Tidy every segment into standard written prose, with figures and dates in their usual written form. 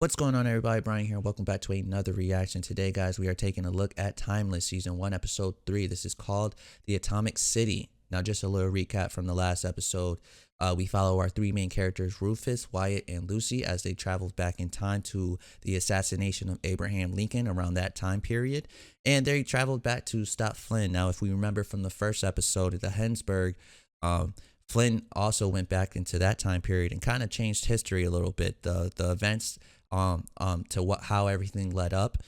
What's going on, everybody? Brian here. Welcome back to another reaction. Today, guys, we are taking a look at Timeless Season 1, Episode 3. This is called The Atomic City. Now, just a little recap from the last episode. We follow our three main characters, Rufus, Wyatt, and Lucy, as they travel back in time to the assassination of Abraham Lincoln around that time period. And they traveled back to stop Flynn. Now, if we remember from the first episode at the Hensburg, Flynn also went back into that time period and kind of changed history a little bit. The events to how everything led up,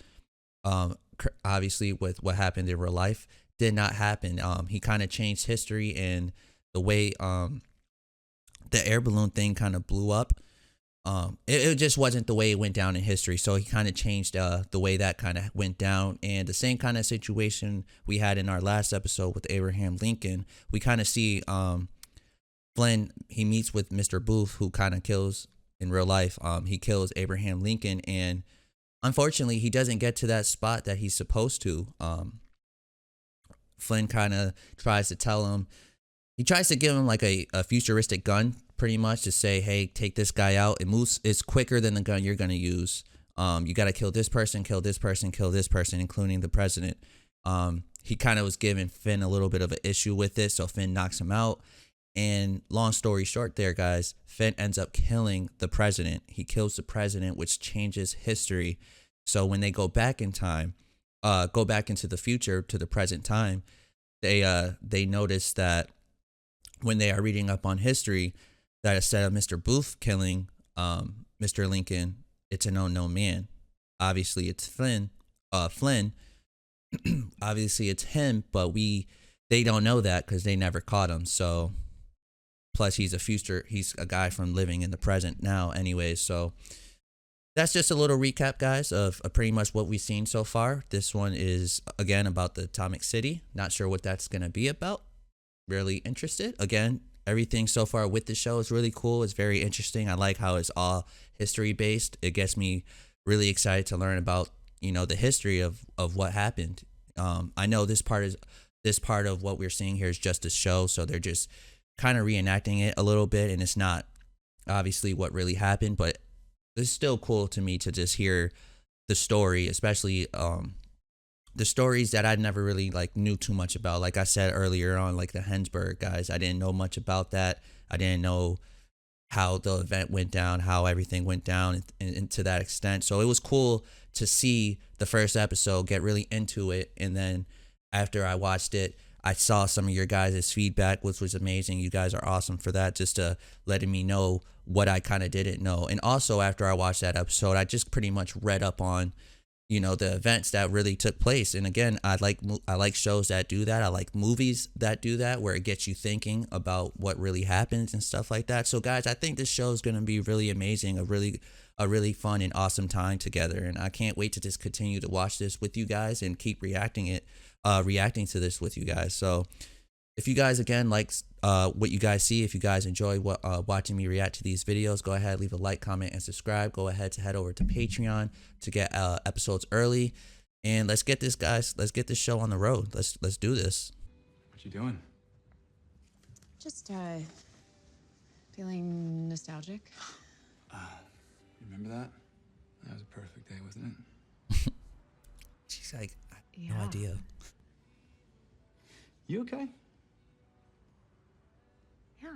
obviously with what happened in real life did not happen. He kind of changed history, and the way the air balloon thing kind of blew up, it just wasn't the way it went down in history. So he kind of changed the way that kind of went down. And the same kind of situation we had in our last episode with Abraham Lincoln, we kind of see Flynn, he meets with Mr. Booth, who kind of kills in real life. He kills Abraham Lincoln, and unfortunately he doesn't get to that spot that he's supposed to. Flynn kind of tries to tell him, he tries to give him like a futuristic gun, pretty much, to say, hey, take this guy out. It moves, it's quicker than the gun you're going to use. You got to kill this person, kill this person, kill this person, including the president. He kind of was giving Finn a little bit of an issue with it, so Finn knocks him out. And long story short there, guys, Finn ends up killing the president. He kills the president, which changes history. So when they go back in time, go back into the future to the present time, they notice that when they are reading up on history, that instead of Mr. Booth killing Mr. Lincoln, it's an unknown man. Obviously, it's Flynn. Obviously, it's him, but they don't know that because they never caught him. So plus he's a guy from living in the present now anyways. So that's just a little recap, guys, of pretty much what we've seen so far. This one is, again, about the Atomic City. Not sure what that's going to be about. Really interested. Again, everything so far with the show is really cool. It's very interesting. I like how it's all history based. It gets me really excited to learn about, the history of what happened. I know this part of what we're seeing here is just a show, so they're just kind of reenacting it a little bit, and it's not obviously what really happened, but it's still cool to me to just hear the story, especially the stories that I never really knew too much about. Like I said earlier on, like the Hensburg guys, I didn't know much about that. I didn't know how the event went down, how everything went down, and to that extent. So it was cool to see the first episode, get really into it, and then after I watched it, I saw some of your guys' feedback, which was amazing. You guys are awesome for that, just letting me know what I kind of didn't know. And also, after I watched that episode, I just pretty much read up on, the events that really took place. And again, I like shows that do that. I like movies that do that, where it gets you thinking about what really happens and stuff like that. So, guys, I think this show is going to be really amazing, a really fun and awesome time together. And I can't wait to just continue to watch this with you guys and keep reacting to this with you guys. So if you guys, again, like what you guys see, if you guys enjoy watching me react to these videos, go ahead, leave a like, comment, and subscribe. Go ahead to head over to Patreon to get episodes early, and let's get this show on the road. Let's do this. What you doing? Just feeling nostalgic. Remember that? That was a perfect day, wasn't it? She's like, Yeah. no idea. You okay? Yeah.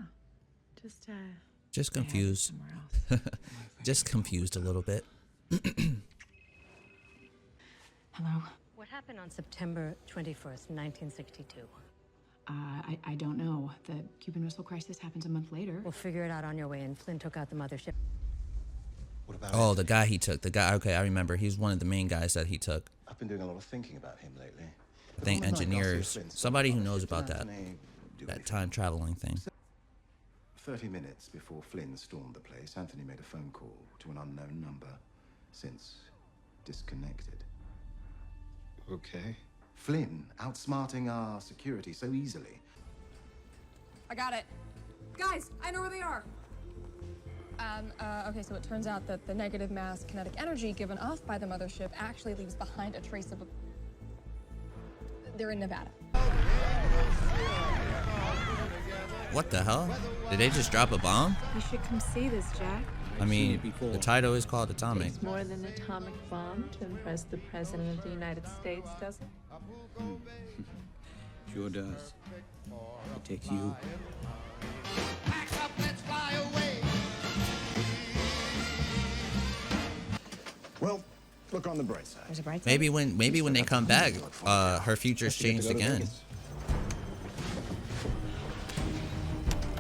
Just confused. Somewhere else. Just confused a little bit. Hello. What happened on September 21st, 1962? I don't know. The Cuban Missile Crisis happens a month later. We'll figure it out on your way, and Flynn took out the mothership. What about Oh, the guy he took. The guy. Okay, I remember. He's one of the main guys that he took. I've been doing a lot of thinking about him lately. I think engineers. Somebody who knows about that time traveling thing. 30 minutes before Flynn stormed the place, Anthony made a phone call to an unknown number, since disconnected. Okay. Flynn outsmarting our security so easily. I got it. Guys, I know where they are. Okay, so it turns out that the negative mass kinetic energy given off by the mothership actually leaves behind a trace of They're in Nevada. What the hell? Did they just drop a bomb? You should come see this, Jack. I mean, the title is called Atomic. It's more than an atomic bomb to impress the President of the United States, does it? Sure does. It takes you. Well, look on the bright side. There's a bright side. Maybe when they come back, her future's changed again.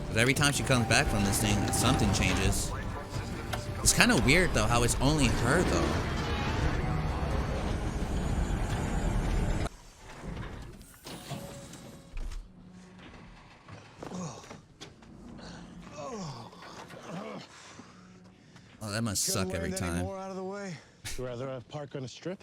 'Cause every time she comes back from this thing, something changes. It's kind of weird though how it's only her though. Oh, that must suck every time. More out of the way. You rather park on a strip?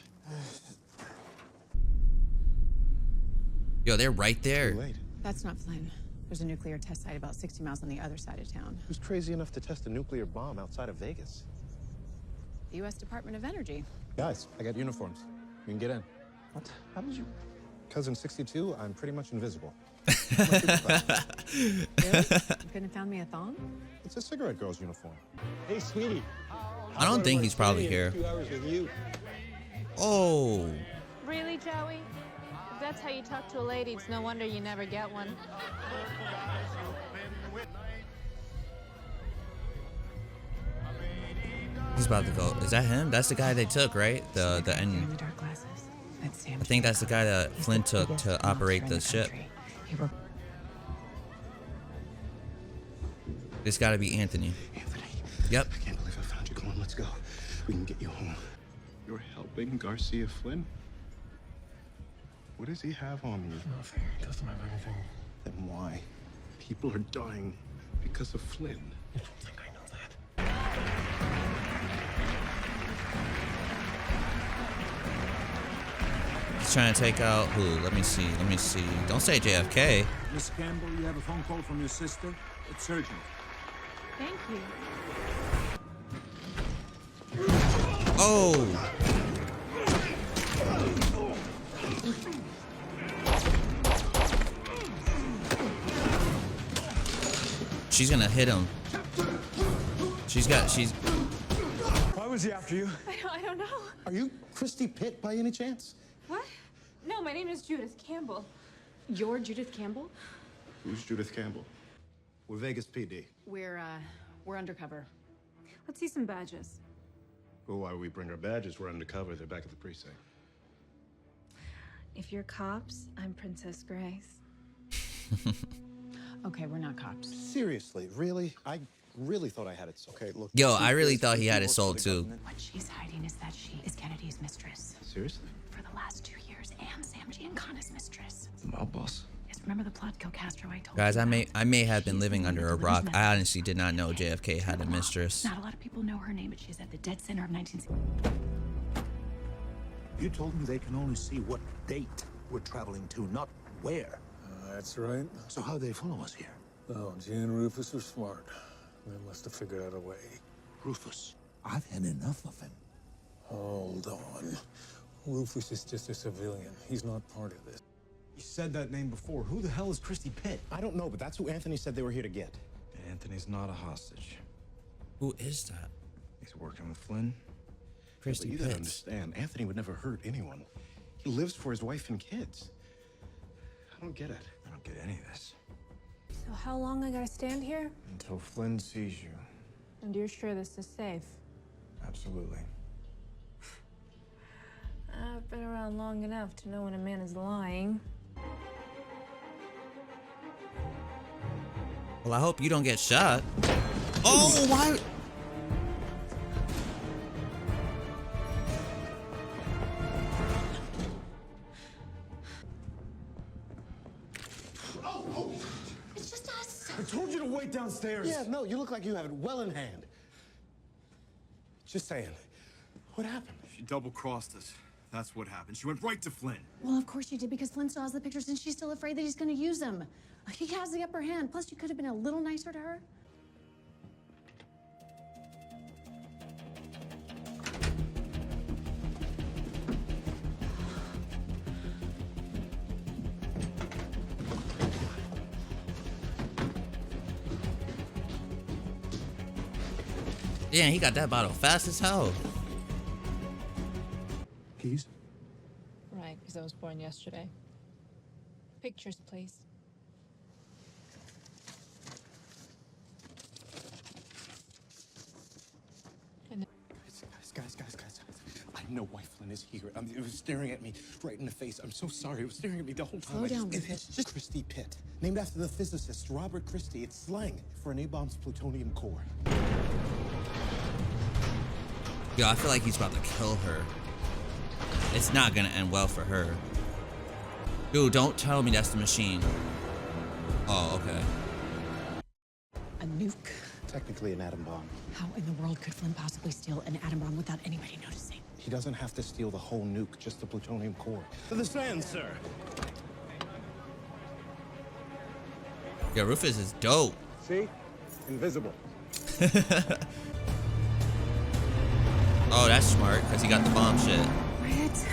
Yo, they're right there. Wait, That's not Flynn. There's a nuclear test site about 60 miles on the other side of town. Who's crazy enough to test a nuclear bomb outside of Vegas? The U.S. Department of Energy. Guys, I got uniforms. You can get in. What? How did you? Because in 62, I'm pretty much invisible. Really? You couldn't have found me a thong? It's a cigarette girl's uniform. Hey, sweetie. I don't think he's probably here. 2 hours with you. Oh, Really, Joey? If that's how you talk to a lady, it's no wonder you never get one. he's about to go. Is that him? That's the guy they took, right? In the dark glasses. That's Sam. I think that's the guy that Flynn took to operate the ship. He worked. It's got to be Anthony. Anthony. Yep. I can't believe I found you. Come on, let's go. We can get you home. You're helping Garcia Flynn? What does he have on you? Nothing. Doesn't have anything. Then why? People are dying because of Flynn. I don't think I know that. He's trying to take out who? Let me see. Let me see. Don't say JFK. Miss Campbell, you have a phone call from your sister? It's urgent. Thank you. Oh. She's gonna hit him. She's. Why was he after you? I don't know. Are you Christy Pitt by any chance? What? No, my name is Judith Campbell. You're Judith Campbell? Who's Judith Campbell? We're Vegas PD. We're undercover. Let's see some badges. Well, why would we bring our badges? We're undercover. They're back at the precinct. If you're cops, I'm Princess Grace. Okay, we're not cops. Seriously, really? I really thought I had it sold. Okay, look. Yo, I really thought he had it sold too. What she's hiding is that she is Kennedy's mistress. Seriously? For the last 2 years, and Sam Giancana's mistress. The mob boss. Yes, remember the plot to kill Castro I told Guys, you I about? may have been living under a rock. Television I network. honestly did not know JFK had a mistress. Not a lot of people know her name, but she's at the dead center of 1960. You told me they can only see what date we're traveling to, not where. That's right. So how'd they follow us here? Oh, G and Rufus were smart. They must have figured out a way. Rufus. I've had enough of him. Hold on. Rufus is just a civilian. He's not part of this. You said that name before. Who the hell is Christy Pitt? I don't know, but that's who Anthony said they were here to get. Anthony's not a hostage. Who is that? He's working with Flynn. Christy But you gotta Pitts. understand, Anthony would never hurt anyone. He lives for his wife and kids. I don't get it. I don't get any of this. So how long I gotta stand here? Until Flynn sees you. And you're sure this is safe? Absolutely. I've been around long enough to know when a man is lying. Well, I hope you don't get shot. Oh, why? It's just us. I told you to wait downstairs. Yeah, no, you look like you have it well in hand. Just saying. What happened? She double-crossed us. That's what happened. She went right to Flynn. Well, of course she did, because Flynn still has the pictures and she's still afraid that he's going to use them. He has the upper hand. Plus, you could have been a little nicer to her. Yeah, he got that bottle fast as hell. Keys? Right, because I was born yesterday. Pictures, please. Guys. I know why Flynn is here. It was staring at me right in the face. I'm so sorry. It was staring at me the whole time. Slow down, It's just Christie Pitt, named after the physicist Robert Christie. It's slang for an A-bomb's plutonium core. Yo, I feel like he's about to kill her. It's not gonna end well for her. Dude, don't tell me that's the machine. Oh, okay. A nuke. Technically an atom bomb. How in the world could Flynn possibly steal an atom bomb without anybody noticing? He doesn't have to steal the whole nuke, just the plutonium core. To the stand, sir. Yo, Rufus is dope. See? Invisible. Oh, that's smart, because he got the bomb shit. What?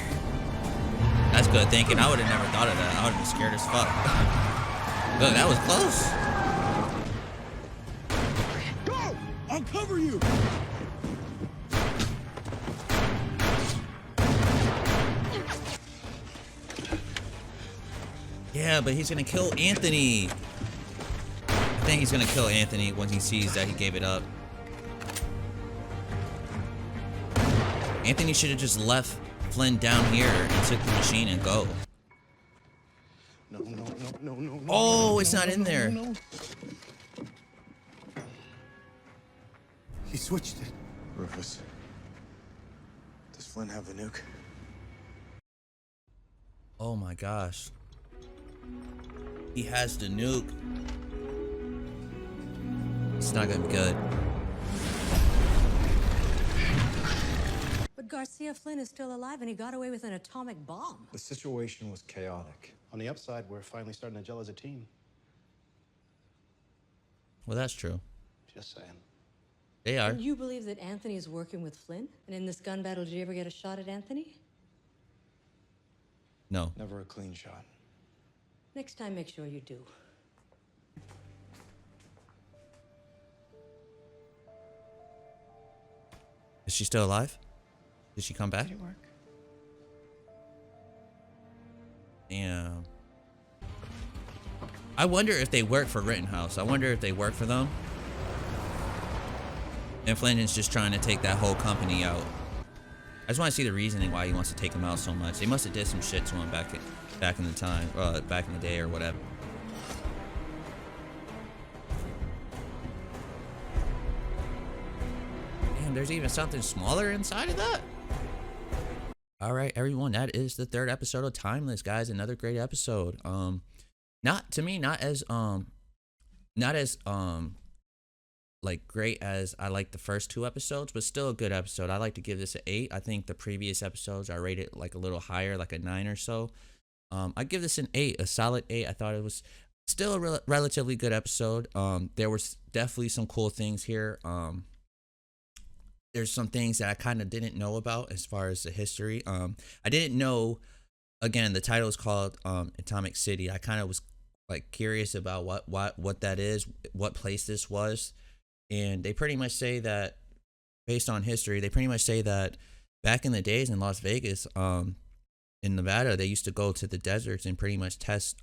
That's good thinking. I would have never thought of that. I would have been scared as fuck. Look, that was close. Go! I'll cover you! Yeah, but he's gonna kill Anthony. I think he's gonna kill Anthony when he sees that he gave it up. Anthony should have just left Flynn down here and took the machine and go. No. Oh, it's not in there. No. He switched it. Rufus, does Flynn have the nuke? Oh my gosh. He has the nuke. It's not gonna be good. But Garcia Flynn is still alive and he got away with an atomic bomb. The situation was chaotic. On the upside, we're finally starting to gel as a team. Well, that's true. Just saying. They are. And you believe that Anthony is working with Flynn? And in this gun battle, did you ever get a shot at Anthony? No. Never a clean shot. Next time, make sure you do. Is she still alive? Did she come back? Did it work? Yeah. I wonder if they work for Rittenhouse. I wonder if they work for them. And Flynn is just trying to take that whole company out. I just want to see the reasoning why he wants to take them out so much. They must have did some shit to him back in the time, back in the day or whatever. Damn, there's even something smaller inside of that. All right, everyone, that is the third episode of Timeless, guys. Another great episode. Not as like great as I like the first two episodes, but still a good episode. I like to give this an 8. I think the previous episodes I rated like a little higher, like a 9 or so. I give this an 8, a solid 8. I thought it was still a relatively good episode. There was definitely some cool things here. There's some things that I kind of didn't know about as far as the history. I didn't know, again, the title is called Atomic City. I kind of was like curious about what that is, what place this was. And they pretty much say that, based on history, they pretty much say that back in the days in Las Vegas, in Nevada, they used to go to the deserts and pretty much test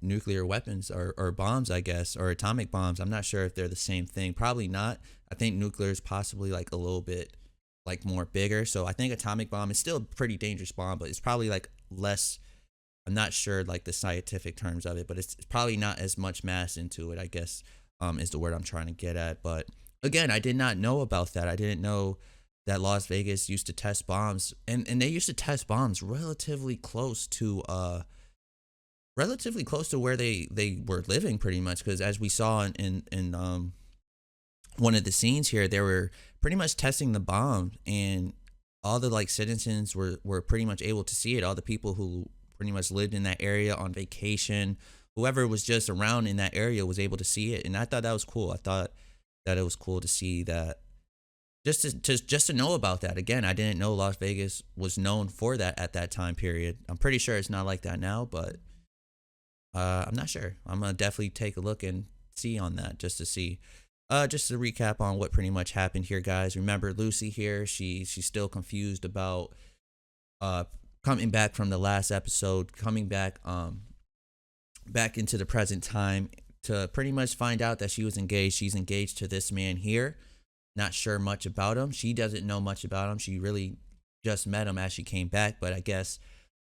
nuclear weapons or bombs, I guess, or atomic bombs. I'm not sure if they're the same thing. Probably not. I think nuclear is possibly like a little bit like more bigger. So I think atomic bomb is still a pretty dangerous bomb, but it's probably like less. I'm not sure like the scientific terms of it, but it's probably not as much mass into it, I guess, is the word I'm trying to get at. But again, I did not know about that. I didn't know that Las Vegas used to test bombs, and they used to test bombs relatively close to where they were living, pretty much, because as we saw in one of the scenes here, they were pretty much testing the bomb, and all the like citizens were pretty much able to see it. All the people who pretty much lived in that area on vacation, whoever was just around in that area was able to see it, and I thought that was cool. I thought that it was cool to see that. Just to know about that. Again, I didn't know Las Vegas was known for that at that time period. I'm pretty sure it's not like that now, but I'm not sure. I'm gonna definitely take a look and see on that just to see. Just to recap on what pretty much happened here, guys. Remember Lucy here, she's still confused about coming back from the last episode, coming back back into the present time to pretty much find out that she was engaged. She's engaged to this man here. Not sure much about him. She doesn't know much about him. She really just met him as she came back, but I guess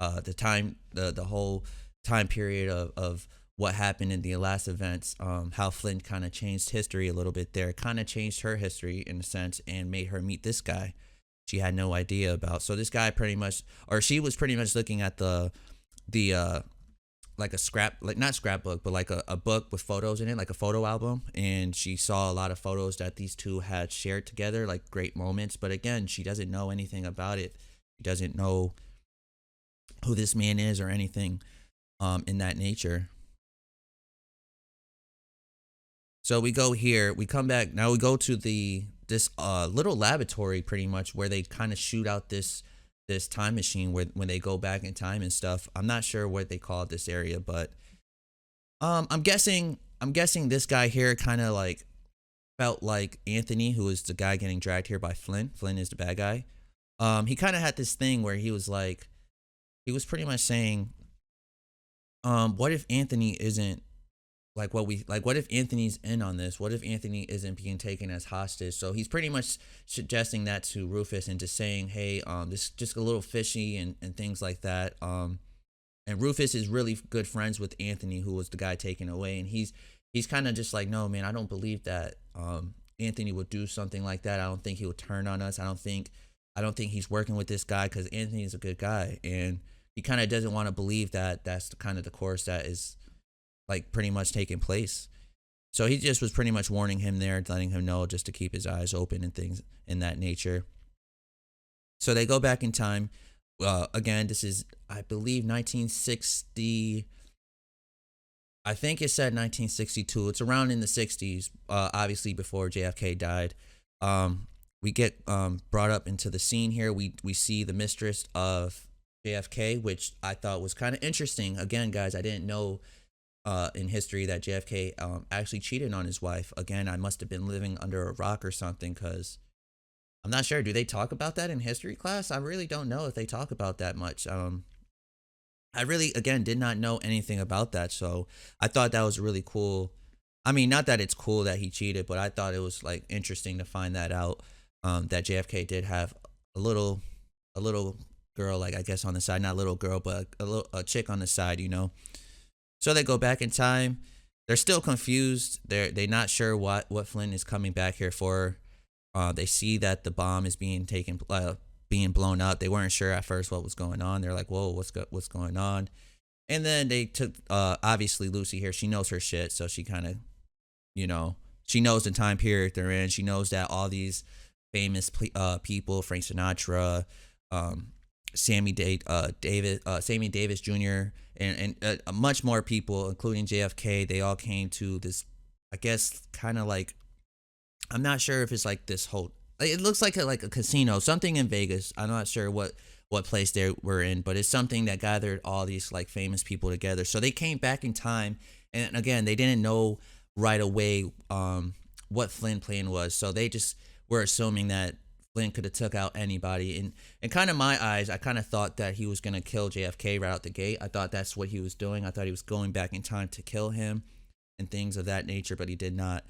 the whole time period of what happened in the last events, how Flynn kind of changed history a little bit there, kind of changed her history in a sense and made her meet this guy she had no idea about. So this guy pretty much, or she was pretty much looking at the like a scrap, like not scrapbook, but like a book with photos in it, like a photo album, and she saw a lot of photos that these two had shared together, like great moments. But again, she doesn't know anything about it. She doesn't know who this man is or anything in that nature. So we go here, we come back, now we go to this little laboratory pretty much where they kind of shoot out this time machine where when they go back in time and stuff. I'm not sure what they call this area, but I'm guessing this guy here kind of like felt like Anthony, who is the guy getting dragged here by Flynn. Flynn is the bad guy. He kind of had this thing where he was pretty much saying, what if Anthony isn't what if Anthony's in on this? What if Anthony isn't being taken as hostage? So he's pretty much suggesting that to Rufus and just saying, hey, this is just a little fishy and things like that. And Rufus is really good friends with Anthony, who was the guy taken away, and he's kind of just like, no, man, I don't believe that Anthony would do something like that. I don't think he would turn on us. I don't think he's working with this guy because Anthony is a good guy, and he kind of doesn't want to believe that that's the kind of the course that is like pretty much taking place. So he just was pretty much warning him there, letting him know just to keep his eyes open and things in that nature. So they go back in time. Again, this is, I believe, 1960. I think it said 1962. It's around in the 60s, obviously before JFK died. We get brought up into the scene here. We see the mistress of JFK, which I thought was kind of interesting. Again, guys, I didn't know in history that JFK actually cheated on his wife. Again, I must have been living under a rock or something, because I'm not sure. Do they talk about that in history class? I really don't know if they talk about that much. I really, again, did not know anything about that. So I thought that was really cool. I mean, not that it's cool that he cheated, but I thought it was like interesting to find that out, that JFK did have a little girl, like I guess on the side, not a little girl, but a chick on the side, you know. So they go back in time. They're still confused. They're not sure what Flynn is coming back here for. They see that the bomb is being blown up. They weren't sure at first what was going on. They're like, whoa, what's going on? And then they took, obviously Lucy here, she knows her shit. So she kind of, you know, she knows the time period they're in. She knows that all these famous people, Frank Sinatra, Sammy Davis Jr., and much more people, including JFK, they all came to this, I guess, kind of like, I'm not sure if it's like this whole, it looks like a casino, something in Vegas. I'm not sure what place they were in, but it's something that gathered all these like famous people together. So they came back in time, and again, they didn't know right away what Flynn's plan was. So they just were assuming that Flynn could have took out anybody. And in kind of my eyes, I kind of thought that he was going to kill JFK right out the gate. I thought that's what he was doing. I thought he was going back in time to kill him and things of that nature, but he did not.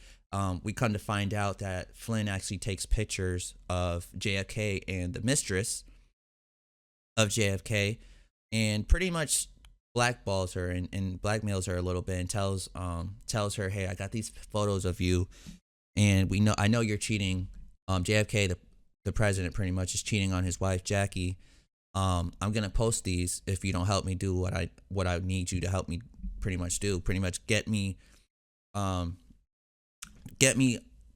We come to find out that Flynn actually takes pictures of JFK and the mistress of JFK and pretty much blackballs her and blackmails her a little bit and tells her, hey, I got these photos of you, and I know you're cheating. JFK, the president, pretty much is cheating on his wife Jackie. I'm gonna post these if you don't help me do what I need you to help me pretty much do. Pretty much get me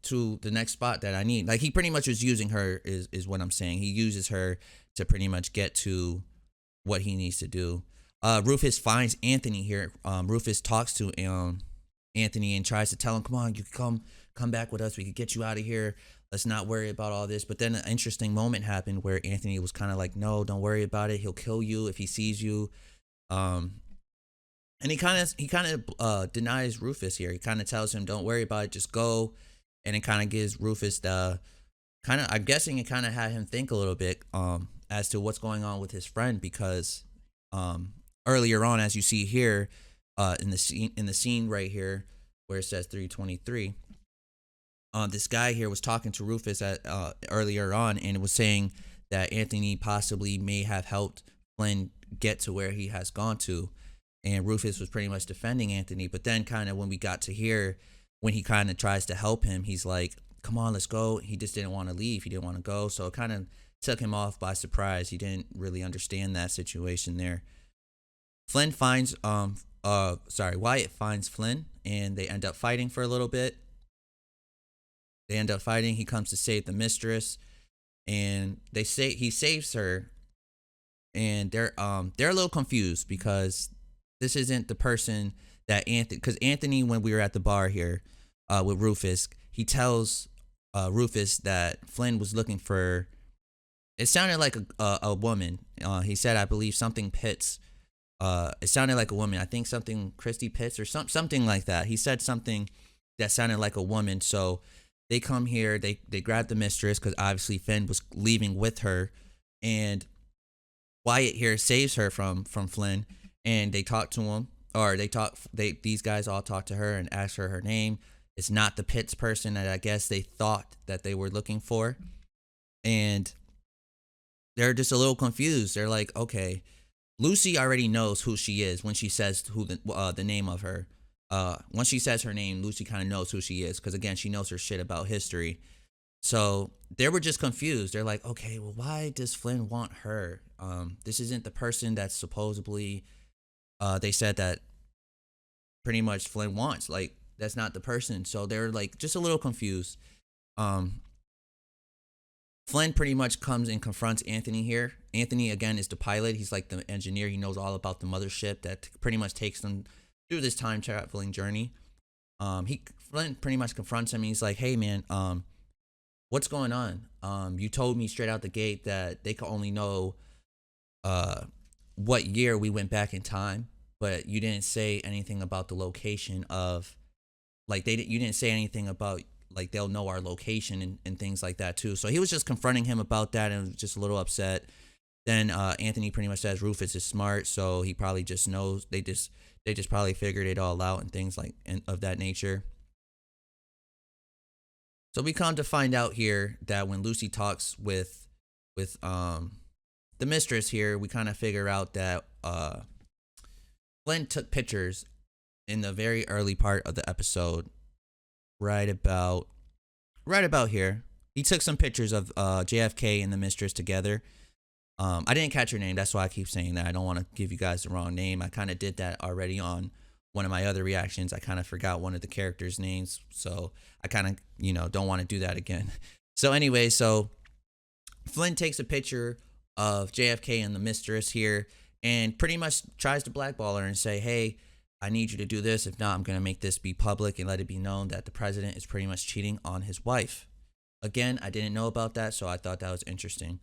to the next spot that I need. Like, he pretty much was using her is what I'm saying. He uses her to pretty much get to what he needs to do. Rufus finds Anthony here. Rufus talks to Anthony and tries to tell him, come on, you can come back with us. We could get you out of here. Let's not worry about all this. But then an interesting moment happened where Anthony was kind of like, no, don't worry about it. He'll kill you if he sees you. And he kind of denies Rufus here. He kind of tells him, don't worry about it. Just go and it kind of gives Rufus the kind of, I'm guessing it kind of had him think a little bit as to what's going on with his friend, because earlier on, as you see here in the scene right here where it says 323, this guy here was talking to Rufus earlier on, and it was saying that Anthony possibly may have helped Flynn get to where he has gone to, and Rufus was pretty much defending Anthony. But then kind of when we got to here, when he kind of tries to help him, he's like, come on, let's go. He just didn't want to leave. He didn't want to go. So it kind of took him off by surprise. He didn't really understand that situation there. Wyatt finds Flynn, and they end up fighting for a little bit. They end up fighting. He comes to save the mistress, and he saves her, and they're a little confused because this isn't the person that Anthony, because Anthony, when we were at the bar here with Rufus, he tells Rufus that Flynn was looking for, it sounded like a woman. He said, I believe something Pitts. It sounded like a woman. I think something Christy Pitts or something like that. He said something that sounded like a woman. So they come here, they grab the mistress, because obviously Flynn was leaving with her, and Wyatt here saves her from Flynn, and they talk to him, or these guys all talk to her and ask her name. It's not the Pitts person that I guess they thought that they were looking for, and they're just a little confused. They're like, okay, Lucy already knows who she is when she says the name of her. Once she says her name, Lucy kind of knows who she is, because again, she knows her shit about history. So they were just confused. They're like, okay, well, why does Flynn want her? This isn't the person that supposedly they said that pretty much Flynn wants. Like, that's not the person. So they're like just a little confused. Flynn pretty much comes and confronts Anthony here. Anthony, again, is the pilot. He's like the engineer. He knows all about the mothership that pretty much takes them through this time traveling journey. Flynn pretty much confronts him. And he's like, hey, man, what's going on? You told me straight out the gate that they could only know what year we went back in time, but you didn't say anything about the location of, like, you didn't say anything about, like, they'll know our location and things like that too. So he was just confronting him about that and was just a little upset. Then Anthony pretty much says Rufus is smart, so he probably just knows. They just probably figured it all out and things like of that nature. So we come to find out here that when Lucy talks with the mistress here, we kind of figure out that Flynn took pictures in the very early part of the episode, right about here. He took some pictures of JFK and the mistress together. I didn't catch her name. That's why I keep saying that. I don't want to give you guys the wrong name. I kind of did that already on one of my other reactions. I kind of forgot one of the characters' names. So I kind of, don't want to do that again. So anyway, so Flynn takes a picture of JFK and the mistress here and pretty much tries to blackball her and say, hey, I need you to do this. If not, I'm going to make this be public and let it be known that the president is pretty much cheating on his wife. Again, I didn't know about that, so I thought that was interesting.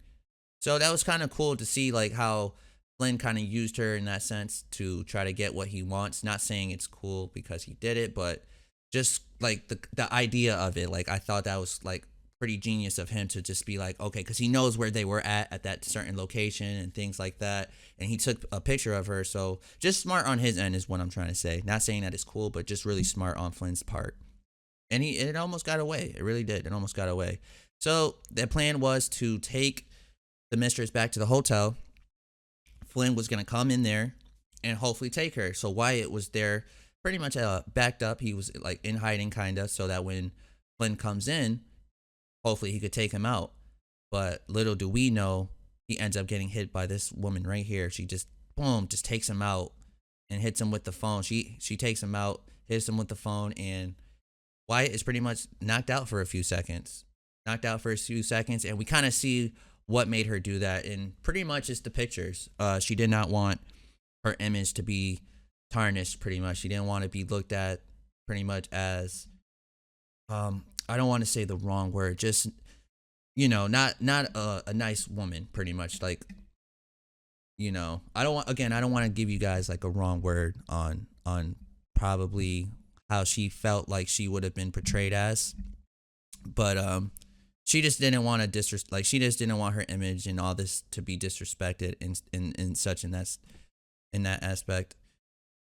So that was kind of cool to see, like, how Flynn kind of used her in that sense to try to get what he wants. Not saying it's cool because he did it, but just like the idea of it. Like, I thought that was like pretty genius of him to just be like, okay, because he knows where they were at that certain location and things like that. And he took a picture of her. So just smart on his end is what I'm trying to say. Not saying that it's cool, but just really smart on Flynn's part. And it almost got away. It really did. It almost got away. So the plan was to take the mistress back to the hotel. Flynn was going to come in there and hopefully take her. So Wyatt was there pretty much backed up. He was like in hiding kind of, so that when Flynn comes in, hopefully he could take him out. But little do we know, he ends up getting hit by this woman right here. She just, boom, just takes him out and hits him with the phone. She takes him out, hits him with the phone, and Wyatt is pretty much knocked out for a few seconds. And we kind of see what made her do that, and pretty much it's the pictures. She did not want her image to be tarnished, pretty much. She didn't want to be looked at pretty much as, I don't want to say the wrong word, just, not a nice woman, pretty much. Like, I don't want to give you guys like a wrong word on probably how she felt like she would have been portrayed as. But she just didn't want to she just didn't want her image and all this to be disrespected in such and that's in that aspect.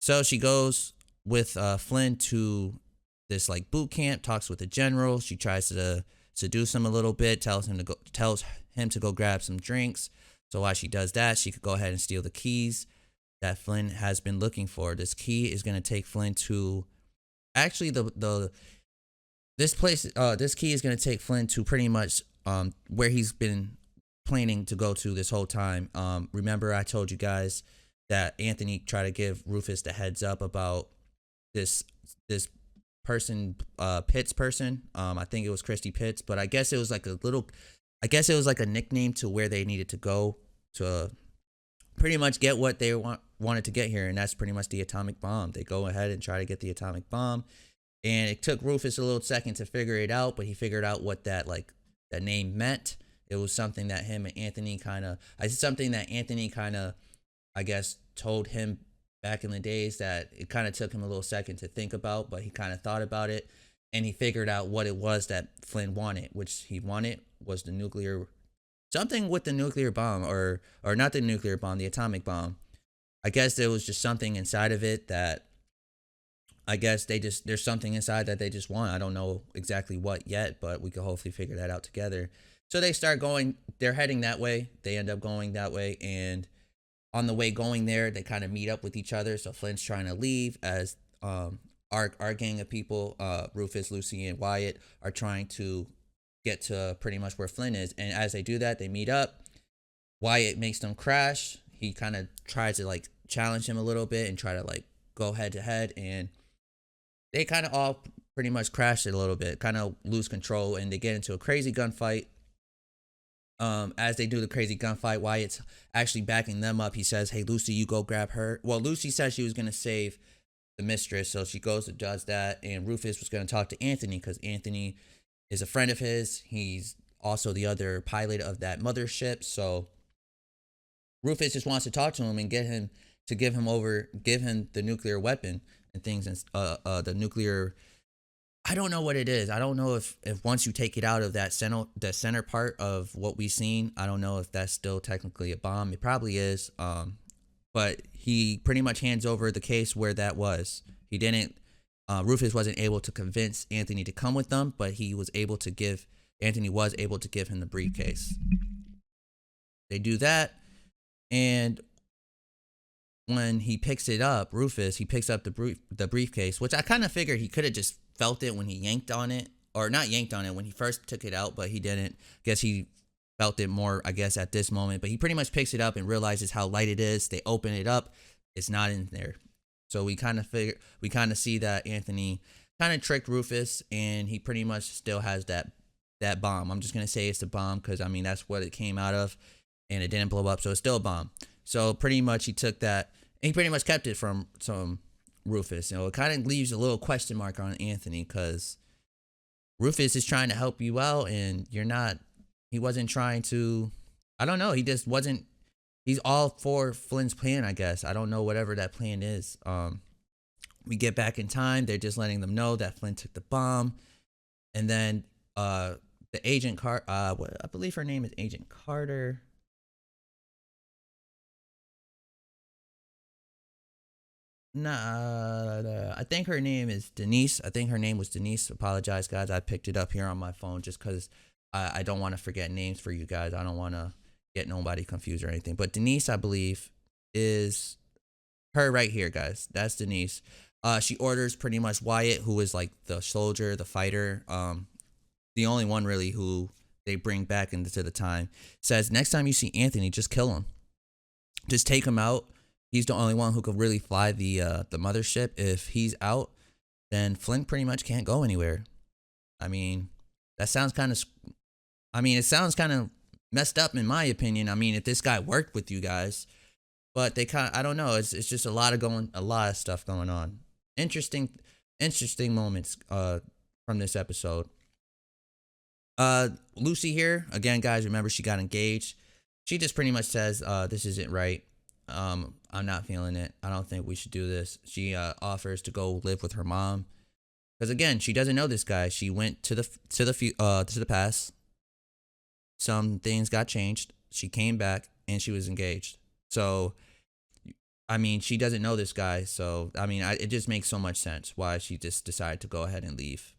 So she goes with Flynn to this like boot camp, talks with the general. She tries to seduce him a little bit, tells him to go grab some drinks. So while she does that, she could go ahead and steal the keys that Flynn has been looking for. This key is going to take Flynn to actually this key is going to take Flynn to pretty much where he's been planning to go to this whole time. Remember I told you guys that Anthony tried to give Rufus the heads up about this person, Pitts person. I think it was Christy Pitts, but I guess it was like a nickname to where they needed to go to pretty much get what they wanted to get here, and that's pretty much the atomic bomb. They go ahead and try to get the atomic bomb, and it took Rufus a little second to figure it out, but he figured out what that name meant. It was something that him and Anthony kind of, I guess, told him back in the days, that it kind of took him a little second to think about, but he kind of thought about it, and he figured out what it was that Flynn wanted, which he wanted was something with the nuclear bomb, or not the nuclear bomb, the atomic bomb. I guess there was just something inside of it that, I guess there's something inside that they just want. I don't know exactly what yet, but we could hopefully figure that out together. So they're heading that way. They end up going that way, and on the way going there, they kind of meet up with each other. So Flynn's trying to leave as our gang of people, Rufus, Lucy, and Wyatt, are trying to get to pretty much where Flynn is. And as they do that, they meet up. Wyatt makes them crash. He kind of tries to challenge him a little bit and try to go head to head, and they kind of all pretty much crash it a little bit, kind of lose control, and they get into a crazy gunfight. As they do the crazy gunfight, Wyatt's actually backing them up. He says, "Hey, Lucy, you go grab her." Well, Lucy said she was going to save the mistress, so she goes and does that. And Rufus was going to talk to Anthony because Anthony is a friend of his. He's also the other pilot of that mothership. So Rufus just wants to talk to him and get him to give him the nuclear weapon and things, and the nuclear. I don't know what it is. I don't know if once you take it out of the center part of what we've seen, I don't know if that's still technically a bomb. It probably is. But he pretty much hands over the case where that was. He didn't. Rufus wasn't able to convince Anthony to come with them, but Anthony was able to give him the briefcase. They do that, and when he picks it up, he picks up the briefcase, which I kind of figured he could have just felt it when he yanked on it, or not yanked on it when he first took it out, but he didn't. I guess he felt it more, I guess, at this moment. But he pretty much picks it up and realizes how light it is. They open it up, it's not in there. So we kind of see that Anthony kind of tricked Rufus, and he pretty much still has that bomb. I'm just gonna say it's a bomb because that's what it came out of, and it didn't blow up, so it's still a bomb. So pretty much he took that. He pretty much kept it from Rufus. It kind of leaves a little question mark on Anthony because Rufus is trying to help you out, and you're not. He wasn't trying to. I don't know. He just wasn't. He's all for Flynn's plan, I guess. I don't know whatever that plan is. We get back in time. They're just letting them know that Flynn took the bomb, and then the agent I believe her name is Agent Carter. Nah, I think her name is Denise. I think her name was Denise. Apologize, guys. I picked it up here on my phone just because I don't want to forget names for you guys. I don't want to get nobody confused or anything. But Denise, I believe, is her right here, guys. That's Denise. She orders pretty much Wyatt, who is like the soldier, the fighter, the only one really who they bring back into the time. Says, next time you see Anthony, just kill him. Just take him out. He's the only one who could really fly the mothership. If he's out, then Flynn pretty much can't go anywhere. That sounds kind of. It sounds kind of messed up in my opinion. If this guy worked with you guys, but they I don't know. It's just a lot of stuff going on. Interesting moments from this episode. Lucy here again, guys. Remember, she got engaged. She just pretty much says, "This isn't right. I'm not feeling it. I don't think we should do this." She offers to go live with her mom. Because again, she doesn't know this guy. She went to the past. Some things got changed. She came back and she was engaged. So, I mean, she doesn't know this guy. So, I mean, it just makes so much sense why she just decided to go ahead and leave.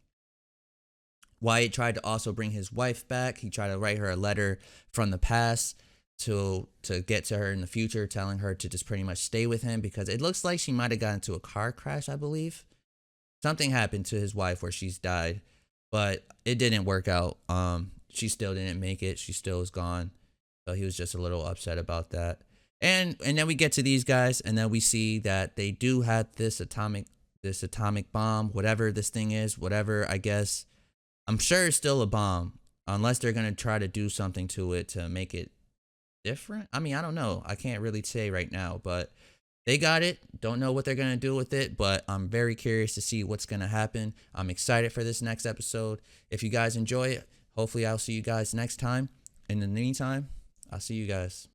Wyatt tried to also bring his wife back. He tried to write her a letter from the past to get to her in the future, telling her to just pretty much stay with him, because it looks like she might have gotten into a car crash, I believe. Something happened to his wife where she's died, but it didn't work out. She still didn't make it. She still is gone. So he was just a little upset about that. And then we get to these guys, and then we see that they do have this atomic bomb, whatever this thing is, whatever, I guess. I'm sure it's still a bomb, unless they're going to try to do something to it to make it different. I mean, I don't know. I can't really say right now, but they got it. Don't know what they're going to do with it, but I'm very curious to see what's going to happen. I'm excited for this next episode. If you guys enjoy it, hopefully I'll see you guys next time. In the meantime, I'll see you guys.